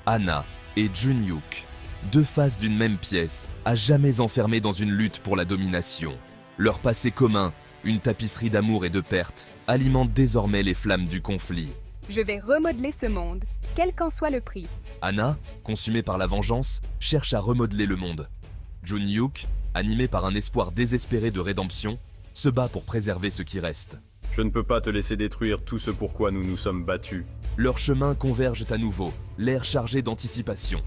Anna et Junhyuk, deux faces d'une même pièce, à jamais enfermées dans une lutte pour la domination. Leur passé commun, une tapisserie d'amour et de perte, alimente désormais les flammes du conflit. Je vais remodeler ce monde, quel qu'en soit le prix. Anna, consumée par la vengeance, cherche à remodeler le monde. Junhyuk, animé par un espoir désespéré de rédemption, se bat pour préserver ce qui reste. Je ne peux pas te laisser détruire tout ce pourquoi nous nous sommes battus. Leurs chemins convergent à nouveau, l'air chargé d'anticipation.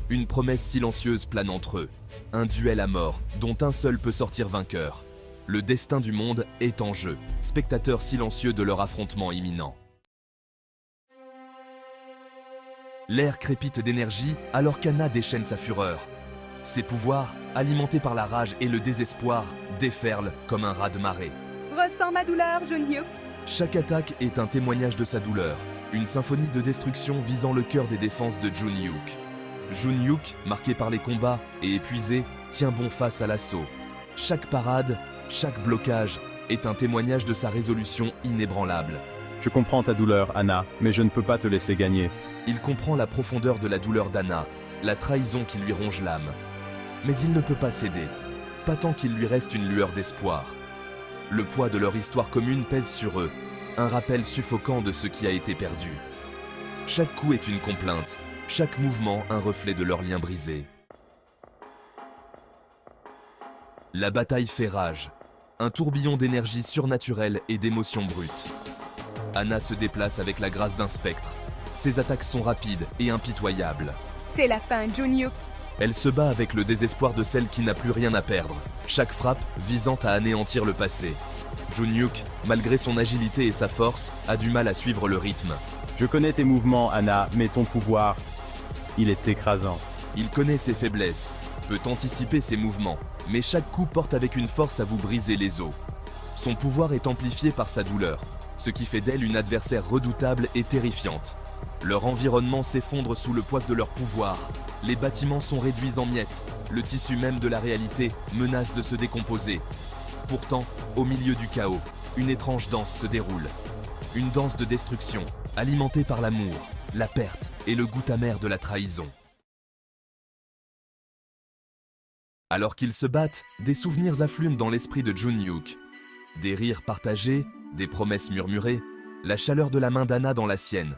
Une promesse silencieuse plane entre eux. Un duel à mort, dont un seul peut sortir vainqueur. Le destin du monde est en jeu, spectateurs silencieux de leur affrontement imminent. L'air crépite d'énergie alors qu'Anna déchaîne sa fureur. Ses pouvoirs, alimentés par la rage et le désespoir, déferlent comme un raz-de-marée. Ressens ma douleur, Junhyuk. Chaque attaque est un témoignage de sa douleur, une symphonie de destruction visant le cœur des défenses de Junhyuk. Junhyuk, marqué par les combats et épuisé, tient bon face à l'assaut. Chaque parade, chaque blocage est un témoignage de sa résolution inébranlable. Je comprends ta douleur, Anna, mais je ne peux pas te laisser gagner. Il comprend la profondeur de la douleur d'Anna, la trahison qui lui ronge l'âme. Mais il ne peut pas céder, pas tant qu'il lui reste une lueur d'espoir. Le poids de leur histoire commune pèse sur eux, un rappel suffocant de ce qui a été perdu. Chaque coup est une complainte, chaque mouvement un reflet de leur lien brisé. La bataille fait rage, un tourbillon d'énergie surnaturelle et d'émotions brutes. Anna se déplace avec la grâce d'un spectre. Ses attaques sont rapides et impitoyables. C'est la fin, Junhyuk. Elle se bat avec le désespoir de celle qui n'a plus rien à perdre, chaque frappe visant à anéantir le passé. Junhyuk, malgré son agilité et sa force, a du mal à suivre le rythme. Je connais tes mouvements, Anna, mais ton pouvoir, il est écrasant. Il connaît ses faiblesses, peut anticiper ses mouvements, mais chaque coup porte avec une force à vous briser les os. Son pouvoir est amplifié par sa douleur, ce qui fait d'elle une adversaire redoutable et terrifiante. Leur environnement s'effondre sous le poids de leur pouvoir. Les bâtiments sont réduits en miettes. Le tissu même de la réalité menace de se décomposer. Pourtant, au milieu du chaos, une étrange danse se déroule. Une danse de destruction, alimentée par l'amour, la perte et le goût amer de la trahison. Alors qu'ils se battent, des souvenirs affluent dans l'esprit de Junhyuk. Des rires partagés, des promesses murmurées, la chaleur de la main d'Anna dans la sienne.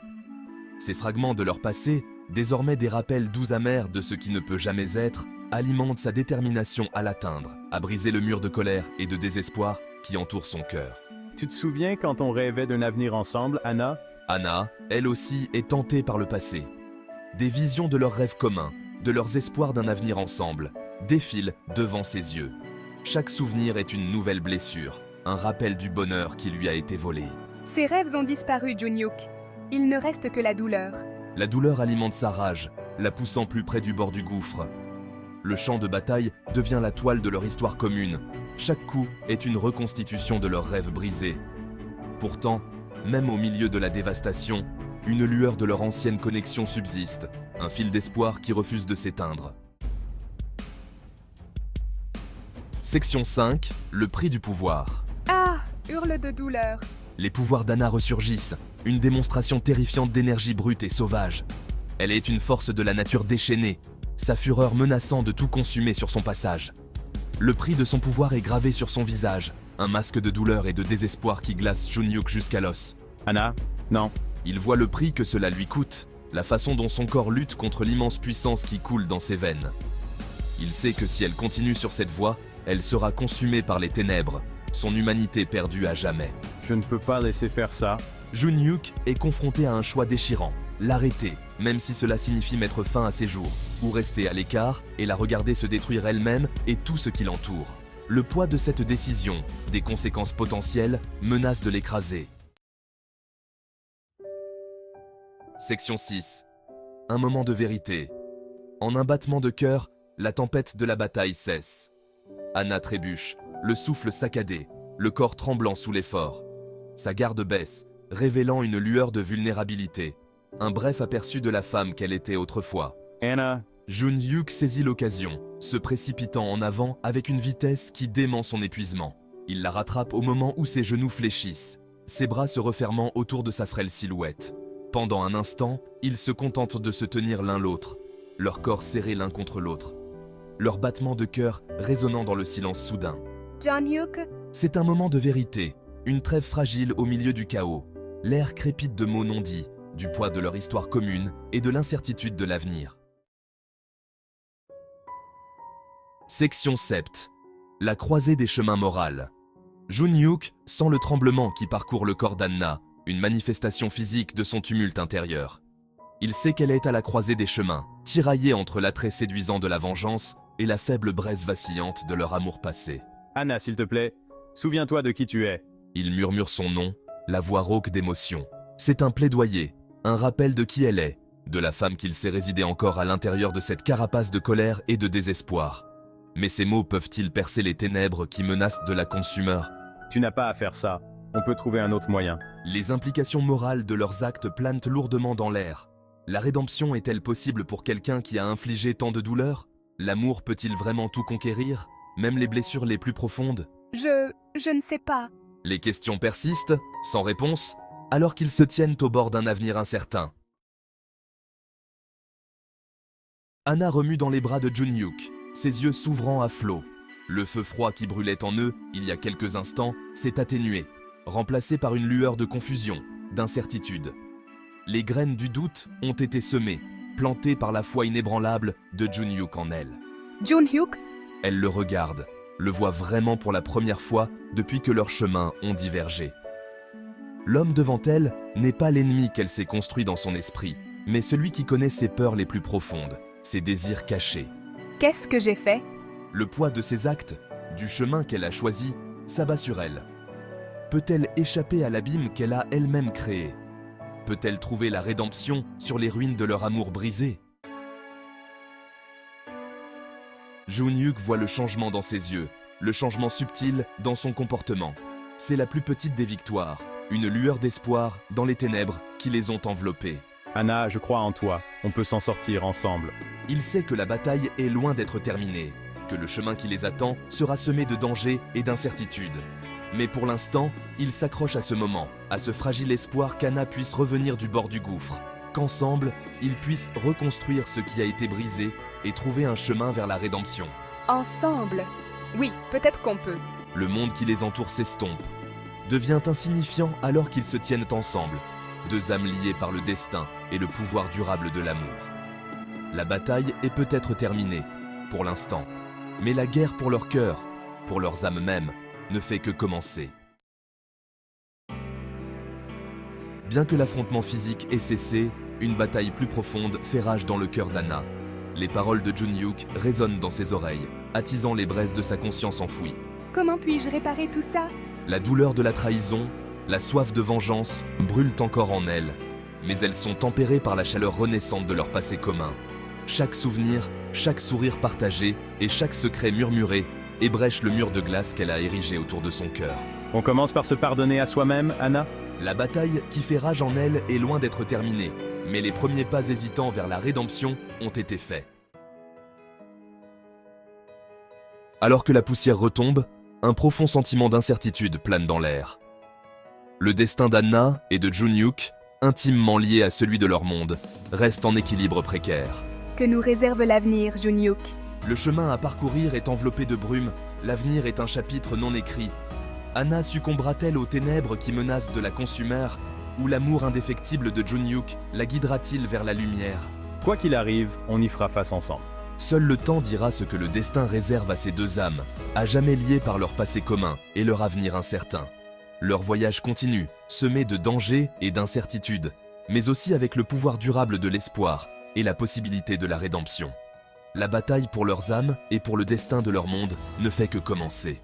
Ces fragments de leur passé, désormais des rappels doux amers de ce qui ne peut jamais être, alimentent sa détermination à l'atteindre, à briser le mur de colère et de désespoir qui entoure son cœur. Tu te souviens quand on rêvait d'un avenir ensemble, Anna? Anna, elle aussi, est tentée par le passé. Des visions de leurs rêves communs, de leurs espoirs d'un avenir ensemble, défilent devant ses yeux. Chaque souvenir est une nouvelle blessure, un rappel du bonheur qui lui a été volé. Ses rêves ont disparu, Junhyuk. Il ne reste que la douleur. La douleur alimente sa rage, la poussant plus près du bord du gouffre. Le champ de bataille devient la toile de leur histoire commune. Chaque coup est une reconstitution de leurs rêves brisés. Pourtant, même au milieu de la dévastation, une lueur de leur ancienne connexion subsiste, un fil d'espoir qui refuse de s'éteindre. Section 5, le prix du pouvoir. Ah, hurle de douleur. Les pouvoirs d'Anna ressurgissent, une démonstration terrifiante d'énergie brute et sauvage. Elle est une force de la nature déchaînée, sa fureur menaçant de tout consumer sur son passage. Le prix de son pouvoir est gravé sur son visage, un masque de douleur et de désespoir qui glace Junhyuk jusqu'à l'os. Anna? Non. Il voit le prix que cela lui coûte, la façon dont son corps lutte contre l'immense puissance qui coule dans ses veines. Il sait que si elle continue sur cette voie, elle sera consumée par les ténèbres, son humanité perdue à jamais. Je ne peux pas laisser faire ça. Junhyuk est confronté à un choix déchirant, l'arrêter, même si cela signifie mettre fin à ses jours, ou rester à l'écart et la regarder se détruire elle-même et tout ce qui l'entoure. Le poids de cette décision, des conséquences potentielles, menace de l'écraser. Section 6. Un moment de vérité. En un battement de cœur, la tempête de la bataille cesse. Anna trébuche, le souffle saccadé, le corps tremblant sous l'effort. Sa garde baisse, révélant une lueur de vulnérabilité. Un bref aperçu de la femme qu'elle était autrefois. Anna, Junhyuk saisit l'occasion, se précipitant en avant avec une vitesse qui dément son épuisement. Il la rattrape au moment où ses genoux fléchissent, ses bras se refermant autour de sa frêle silhouette. Pendant un instant, ils se contentent de se tenir l'un l'autre, leurs corps serrés l'un contre l'autre, leurs battements de cœur résonnant dans le silence soudain. John-Hyuk, C'est un moment de vérité, une trêve fragile au milieu du chaos. L'air crépite de mots non dits, du poids de leur histoire commune et de l'incertitude de l'avenir. Section 7. La croisée des chemins moraux. Junhyuk sent le tremblement qui parcourt le corps d'Anna, une manifestation physique de son tumulte intérieur. Il sait qu'elle est à la croisée des chemins, tiraillée entre l'attrait séduisant de la vengeance et la faible braise vacillante de leur amour passé. Anna, s'il te plaît, souviens-toi de qui tu es. Il murmure son nom, la voix rauque d'émotion. C'est un plaidoyer, un rappel de qui elle est, de la femme qu'il sait résider encore à l'intérieur de cette carapace de colère et de désespoir. Mais ces mots peuvent-ils percer les ténèbres qui menacent de la consumer? Tu n'as pas à faire ça. On peut trouver un autre moyen. Les implications morales de leurs actes planent lourdement dans l'air. La rédemption est-elle possible pour quelqu'un qui a infligé tant de douleurs? L'amour peut-il vraiment tout conquérir, même les blessures les plus profondes? je ne sais pas. Les questions persistent, sans réponse, alors qu'ils se tiennent au bord d'un avenir incertain. Anna remue dans les bras de Junhyuk, ses yeux s'ouvrant à flot. Le feu froid qui brûlait en eux, il y a quelques instants, s'est atténué, remplacé par une lueur de confusion, d'incertitude. Les graines du doute ont été semées, plantées par la foi inébranlable de Junhyuk en elle. John-Hyuk, Elle le regarde, le voit vraiment pour la première fois depuis que leurs chemins ont divergé. L'homme devant elle n'est pas l'ennemi qu'elle s'est construit dans son esprit, mais celui qui connaît ses peurs les plus profondes, ses désirs cachés. qu'est-ce que j'ai fait? Le poids de ses actes, du chemin qu'elle a choisi, s'abat sur elle. Peut-elle échapper à l'abîme qu'elle a elle-même créé? Peut-elle trouver la rédemption sur les ruines de leur amour brisé? Junhyuk voit le changement dans ses yeux, le changement subtil dans son comportement. C'est la plus petite des victoires, une lueur d'espoir dans les ténèbres qui les ont enveloppés. Anna, je crois en toi. On peut s'en sortir ensemble. Il sait que la bataille est loin d'être terminée, que le chemin qui les attend sera semé de dangers et d'incertitudes. Mais pour l'instant, il s'accroche à ce moment, à ce fragile espoir qu'Anna puisse revenir du bord du gouffre, qu'ensemble, ils puissent reconstruire ce qui a été brisé et trouver un chemin vers la rédemption. Ensemble? Oui, peut-être qu'on peut. Le monde qui les entoure s'estompe, devient insignifiant alors qu'ils se tiennent ensemble, deux âmes liées par le destin et le pouvoir durable de l'amour. La bataille est peut-être terminée, pour l'instant, mais la guerre pour leur cœur, pour leurs âmes mêmes, ne fait que commencer. Bien que l'affrontement physique ait cessé, une bataille plus profonde fait rage dans le cœur d'Anna. Les paroles de Junhyuk résonnent dans ses oreilles, attisant les braises de sa conscience enfouie. Comment puis-je réparer tout ça? La douleur de la trahison, la soif de vengeance brûlent encore en elle, mais elles sont tempérées par la chaleur renaissante de leur passé commun. Chaque souvenir, chaque sourire partagé et chaque secret murmuré ébrèche le mur de glace qu'elle a érigé autour de son cœur. On commence par se pardonner à soi-même, Anna? La bataille qui fait rage en elle est loin d'être terminée, mais les premiers pas hésitants vers la rédemption ont été faits. Alors que la poussière retombe, un profond sentiment d'incertitude plane dans l'air. Le destin d'Anna et de Junhyuk, intimement lié à celui de leur monde, reste en équilibre précaire. Que nous réserve l'avenir, Junhyuk? Le chemin à parcourir est enveloppé de brume, l'avenir est un chapitre non écrit. Anna succombera-t-elle aux ténèbres qui menacent de la consumer, ou l'amour indéfectible de Junhyuk la guidera-t-il vers la lumière? Quoi qu'il arrive, on y fera face ensemble. Seul le temps dira ce que le destin réserve à ces deux âmes, à jamais liées par leur passé commun et leur avenir incertain. Leur voyage continue, semé de dangers et d'incertitudes, mais aussi avec le pouvoir durable de l'espoir et la possibilité de la rédemption. La bataille pour leurs âmes et pour le destin de leur monde ne fait que commencer.